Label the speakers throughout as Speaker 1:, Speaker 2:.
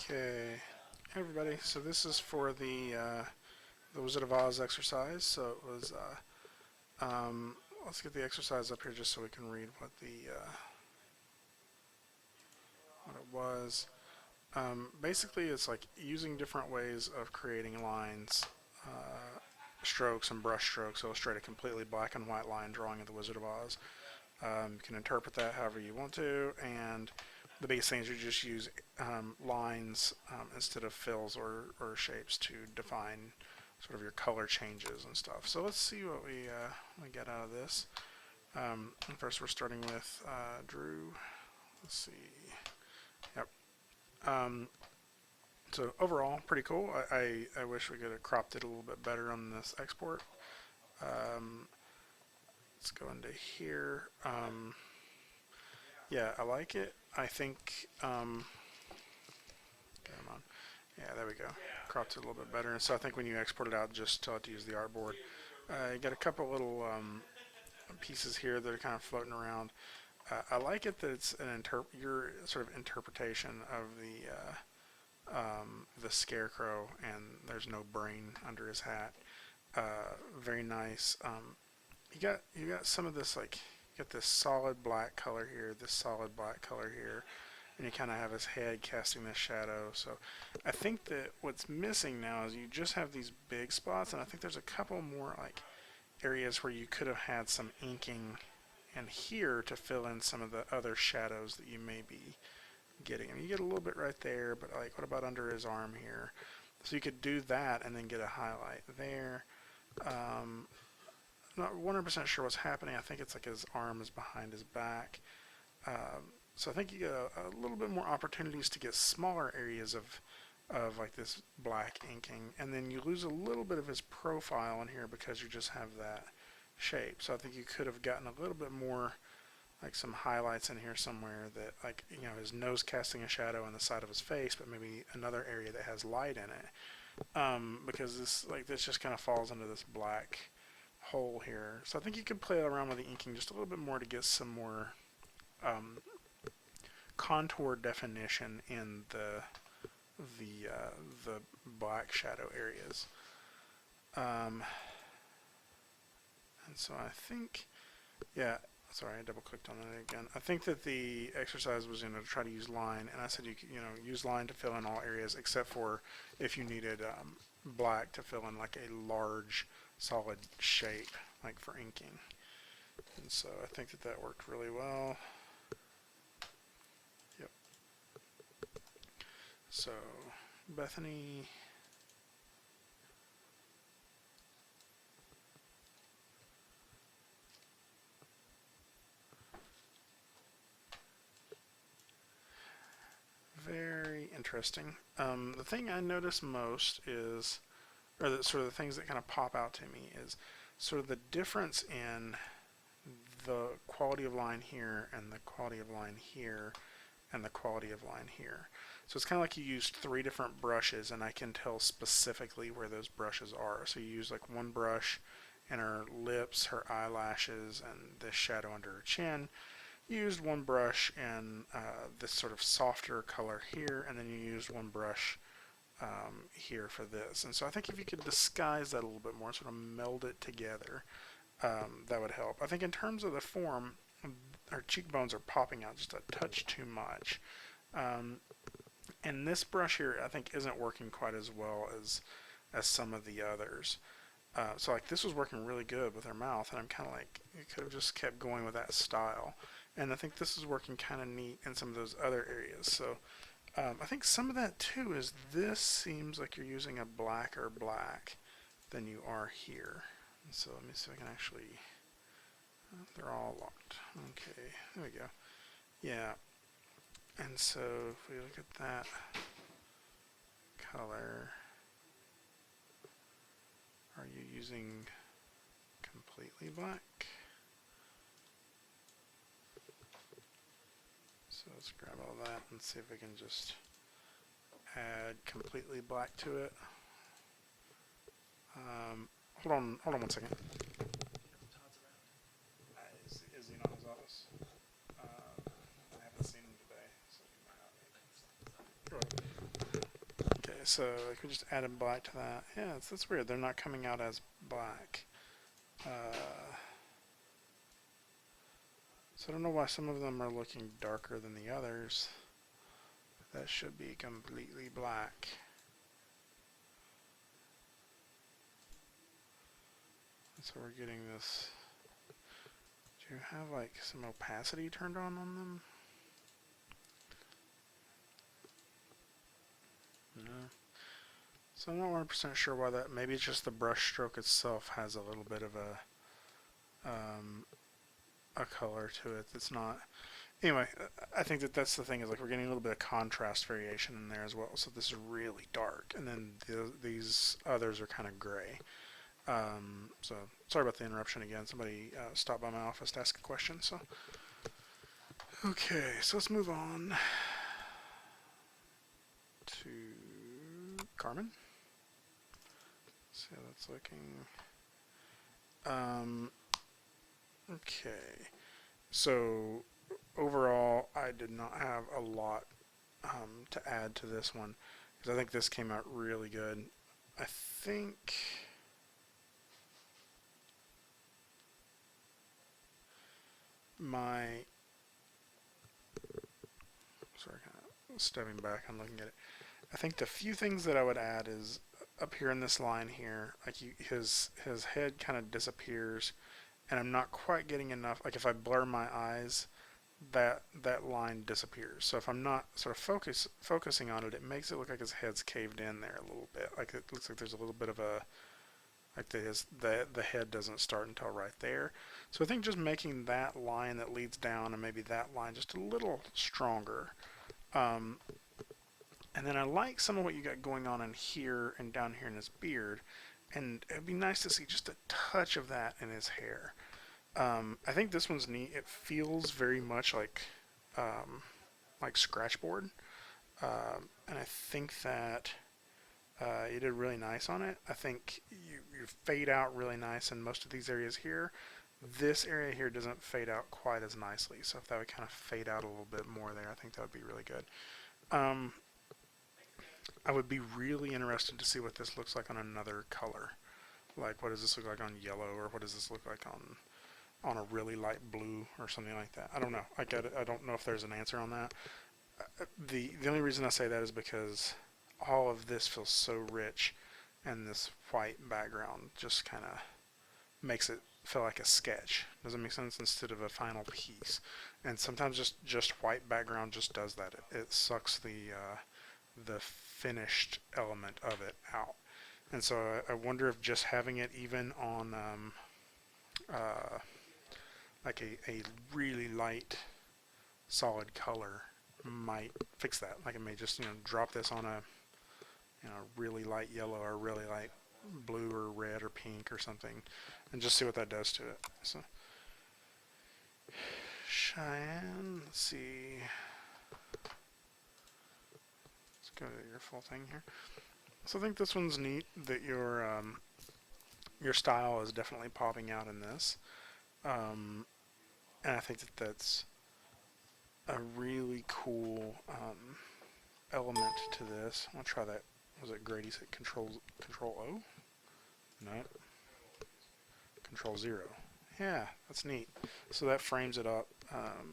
Speaker 1: Okay, hey everybody. So this is for the Wizard of Oz exercise. So it was. Let's get the exercise up here just so we can read what it was. Basically, it's like using different ways of creating lines, strokes, and brush strokes. So illustrate a completely black and white line drawing of the Wizard of Oz. You can interpret that however you want to, and the biggest thing is you just use lines instead of fills or shapes to define sort of your color changes and stuff. So let's see what we get out of this. First, we're starting with Drew. Let's see. Yep. So overall, pretty cool. I wish we could have cropped it a little bit better on this export. Let's go into here. Yeah, I like it. I think, come on. Yeah, there we go. Cropped it a little bit better. And so I think when you export it out, just tell it to use the artboard. You got a couple little pieces here that are kind of floating around. I like it that it's your sort of interpretation of the scarecrow, and there's no brain under his hat. Very nice. You got some of this, like, you got this solid black color here, this solid black color here, and you kind of have his head casting this shadow. So I think that what's missing now is you just have these big spots, and I think there's a couple more like areas where you could have had some inking and here to fill in some of the other shadows that you may be getting. I mean, you get a little bit right there, but like, what about under his arm here? So you could do that and then get a highlight there. Not 100% sure what's happening. I think it's like his arm is behind his back. So I think you get a little bit more opportunities to get smaller areas of like this black inking, and then you lose a little bit of his profile in here because you just have that shape. So I think you could have gotten a little bit more, like some highlights in here somewhere that, like, you know, his nose casting a shadow on the side of his face, but maybe another area that has light in it. Because this just kind of falls into this black hole here. So I think you could play around with the inking just a little bit more to get some more contour definition in the black shadow areas. And so I think, yeah, sorry, I double clicked on it again. I think that the exercise was, you know, to try to use line, and I said you know, use line to fill in all areas except for if you needed black to fill in like a large solid shape, like for inking. And so I think that that worked really well. Yep. So Bethany. Very interesting. The thing I notice most is, or the sort of the things that kind of pop out to me is sort of the difference in the quality of line here and the quality of line here and the quality of line here. So it's kind of like you used 3 different brushes, and I can tell specifically where those brushes are. So you use like one brush in her lips, her eyelashes, and this shadow under her chin. You used one brush in this sort of softer color here, and then you used one brush here for this. And so I think if you could disguise that a little bit more, sort of meld it together, that would help. I think in terms of the form, our cheekbones are popping out just a touch too much. And this brush here, I think, isn't working quite as well as some of the others. So like this was working really good with her mouth, and I'm kind of like, you could have just kept going with that style. And I think this is working kind of neat in some of those other areas. So I think some of that too is this seems like you're using a blacker black than you are here. And so let me see if I can actually, they're all locked. Okay, there we go. Yeah. And so if we look at that color, are you using completely black? So let's grab all that and see if we can just add completely black to it. Hold on 1 second. Is he not in his office? I haven't seen him today, so he might not be. Go ahead. so like we just added black to that. Yeah, that's weird. They're not coming out as black. So I don't know why some of them are looking darker than the others. That should be completely black. So we're getting this. Do you have like some opacity turned on them? No. So I'm not 100% sure why that. Maybe it's just the brush stroke itself has a little bit of a color to it that's not. Anyway, I think that's the thing is like we're getting a little bit of contrast variation in there as well. So this is really dark, and then these others are kind of gray. So sorry about the interruption again. Somebody stopped by my office to ask a question. So okay, so let's move on to Carmen. See how that's looking. Okay, so overall, I did not have a lot to add to this one because I think this came out really good. I think my sorry, kind of stepping back and looking at it. I think the few things that I would add is up here in this line here, like his head kind of disappears, and I'm not quite getting enough. Like if I blur my eyes, that line disappears. So if I'm not sort of focusing on it, it makes it look like his head's caved in there a little bit. Like it looks like there's a little bit of a like the head doesn't start until right there. So I think just making that line that leads down and maybe that line just a little stronger. And then I like some of what you got going on in here and down here in his beard. And it'd be nice to see just a touch of that in his hair. I think this one's neat. It feels very much like scratchboard. And I think that you did really nice on it. I think you fade out really nice in most of these areas here. This area here doesn't fade out quite as nicely. So if that would kind of fade out a little bit more there, I think that would be really good. I would be really interested to see what this looks like on another color. Like, what does this look like on yellow, or what does this look like on a really light blue, or something like that? I don't know. I don't know if there's an answer on that. The only reason I say that is because all of this feels so rich, and this white background just kind of makes it feel like a sketch. Does it make sense? Instead of a final piece. And sometimes just white background just does that. It sucks the finished element of it out. And so I wonder if just having it even on like a really light solid color might fix that. Like it may just drop this on a really light yellow or really light blue or red or pink or something, and just see what that does to it. So Cheyenne, let's see. Let's go to your full thing here. So I think this one's neat that your style is definitely popping out in this, and I think that's a really cool element to this. I'll try that. Was it Grady said Control O? No. Control 0. Yeah, that's neat. So that frames it up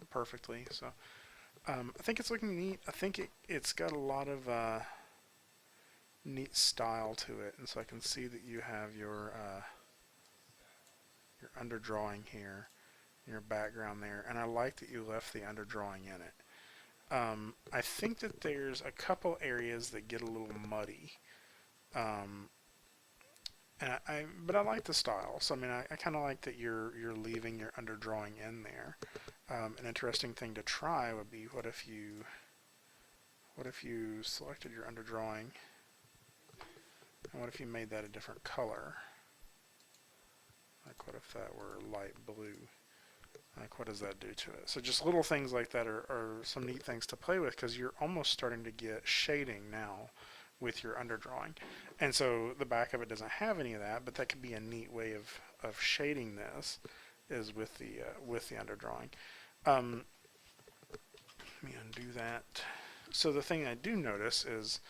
Speaker 1: perfectly. So I think it's looking neat. I think it's got a lot of neat style to it, and so I can see that you have your underdrawing here, your background there, and I like that you left the underdrawing in it. I think that there's a couple areas that get a little muddy, but I like the style. So I mean, I kind of like that you're leaving your underdrawing in there. An interesting thing to try would be what if you selected your underdrawing, and what if you made that a different color? Like what if that were light blue? Like what does that do to it? So just little things like that are some neat things to play with, because you're almost starting to get shading now with your underdrawing. And so the back of it doesn't have any of that, but that could be a neat way of shading this, is with the underdrawing. Let me undo that. So the thing I do notice is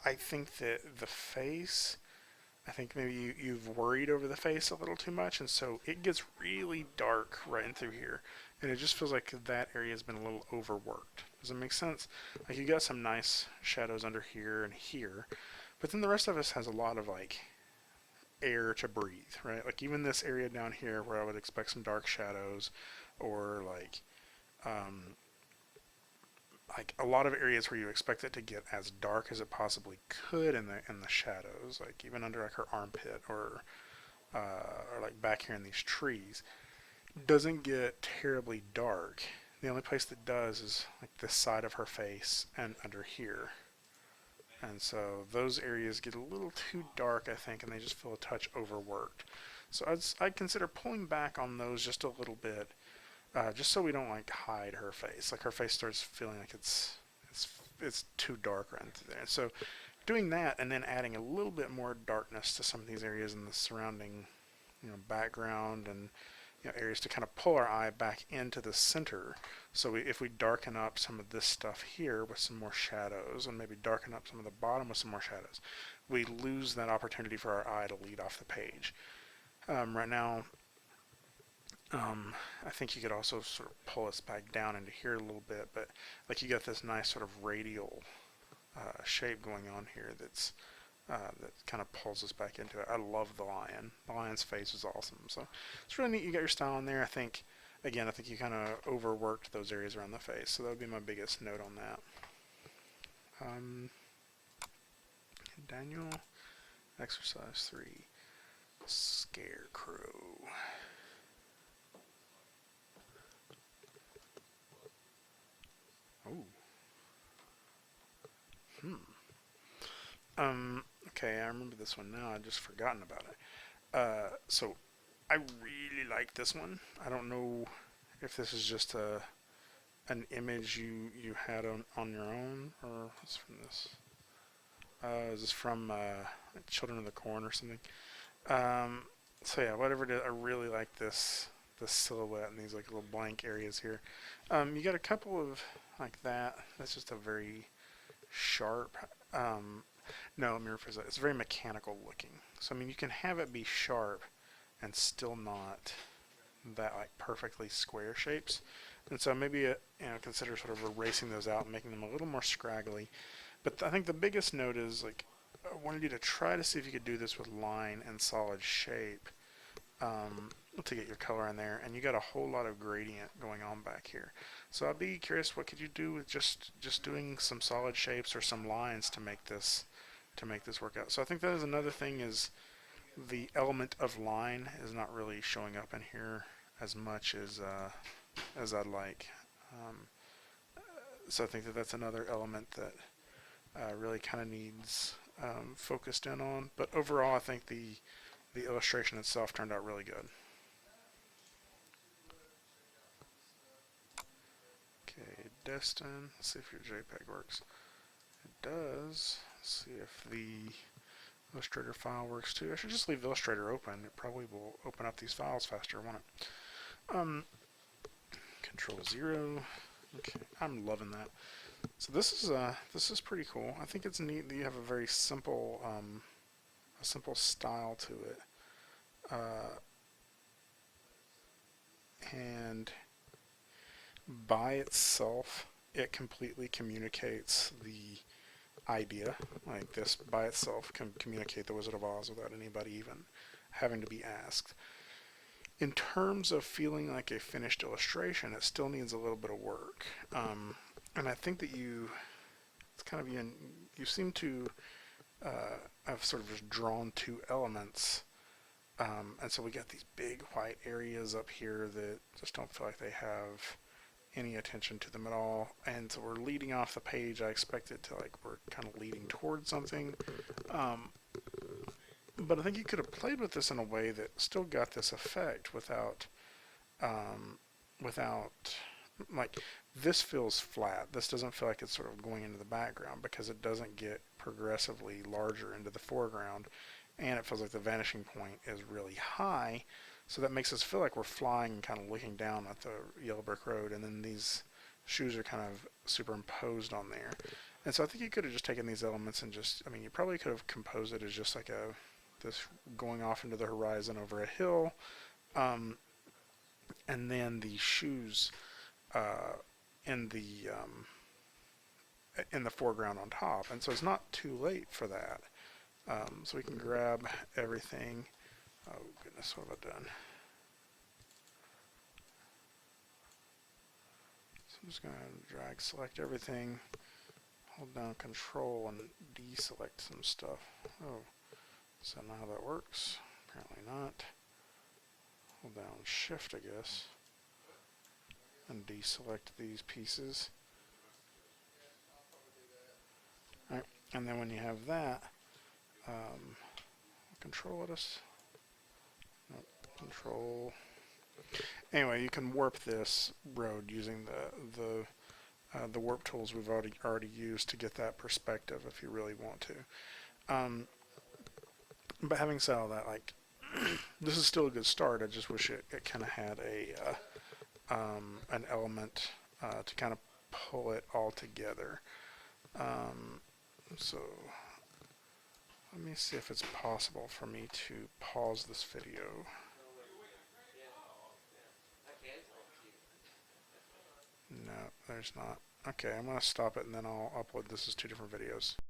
Speaker 1: I think that the face, I think maybe you've worried over the face a little too much, and so it gets really dark right in through here. And it just feels like that area has been a little overworked. Does that make sense? Like you got some nice shadows under here and here, but then the rest of us has a lot of like air to breathe, right? Like even this area down here where I would expect some dark shadows, or um, like a lot of areas where you expect it to get as dark as it possibly could in the shadows, like even under like her armpit or like back here in these trees, doesn't get terribly dark. The only place that does is like this side of her face and under here. And so those areas get a little too dark, I think, and they just feel a touch overworked. So I'd consider pulling back on those just a little bit, just so we don't like hide her face. Like her face starts feeling like it's too dark right through there. So doing that and then adding a little bit more darkness to some of these areas in the surrounding, background and areas to kind of pull our eye back into the center. So if we darken up some of this stuff here with some more shadows, and maybe darken up some of the bottom with some more shadows, we lose that opportunity for our eye to lead off the page. Right now, I think you could also sort of pull us back down into here a little bit, but like you got this nice sort of radial shape going on here that kind of pulls us back into it. I love the lion. The lion's face is awesome. So it's really neat. You got your style in there. I think you kind of overworked those areas around the face. So that would be my biggest note on that. Daniel, exercise 3, scarecrow. Oh. Okay, I remember this one now. I'd just forgotten about it. So I really like this one. I don't know if this is just an image you had on your own, or what's from this? Is this from Children of the Corn or something? Um, so yeah, whatever it is, I really like this silhouette and these like little blank areas here. You got a couple of like that. That's just a very sharp. No, let me rephrase that. It's very mechanical looking. So I mean, you can have it be sharp and still not that like perfectly square shapes. And so maybe consider sort of erasing those out and making them a little more scraggly. But I think the biggest note is like I wanted you to try to see if you could do this with line and solid shape, to get your color in there, and you got a whole lot of gradient going on back here. So I'd be curious, what could you do with just doing some solid shapes or some lines to make this work out. So I think that is another thing, is the element of line is not really showing up in here as much as I'd like. Um, so I think that's another element that really kind of needs focused in on. But overall, I think the illustration itself turned out really good. Okay, Destin. Let's see if your JPEG works. It does. Let's see if the Illustrator file works too. I should just leave Illustrator open. It probably will open up these files faster, won't it? Control 0. Okay, I'm loving that. So this is pretty cool. I think it's neat that you have a very simple a simple style to it, and by itself, it completely communicates the idea. Like this by itself can communicate the Wizard of Oz without anybody even having to be asked. In terms of feeling like a finished illustration, it still needs a little bit of work. And I think that it's kind of you seem to have sort of just drawn two elements. And so we got these big white areas up here that just don't feel like they have any attention to them at all. And so we're leading off the page. I expect it to we're kind of leading towards something. But I think you could have played with this in a way that still got this effect without like, this feels flat. This doesn't feel like it's sort of going into the background because it doesn't get progressively larger into the foreground, and it feels like the vanishing point is really high, so that makes us feel like we're flying and kind of looking down at the yellow brick road, and then these shoes are kind of superimposed on there. And so I think you could have just taken these elements and just, I mean, you probably could have composed it as just like this going off into the horizon over a hill, um, and then the shoes uh, in the foreground on top. And so it's not too late for that. So we can grab everything. Oh goodness, what have I done? So I'm just going to drag select everything, hold down control and deselect some stuff. Oh, so now how that works? Apparently not. Hold down shift, I guess, and deselect these pieces. Alright, and then when you have that, control it us. Nope, control. Anyway, you can warp this road using the warp tools we've already used to get that perspective if you really want to. But having said all that, like, this is still a good start. I just wish it kind of had an element to kind of pull it all together. So let me see if it's possible for me to pause this video. No, there's not. Okay, I'm going to stop it and then I'll upload this as two different videos.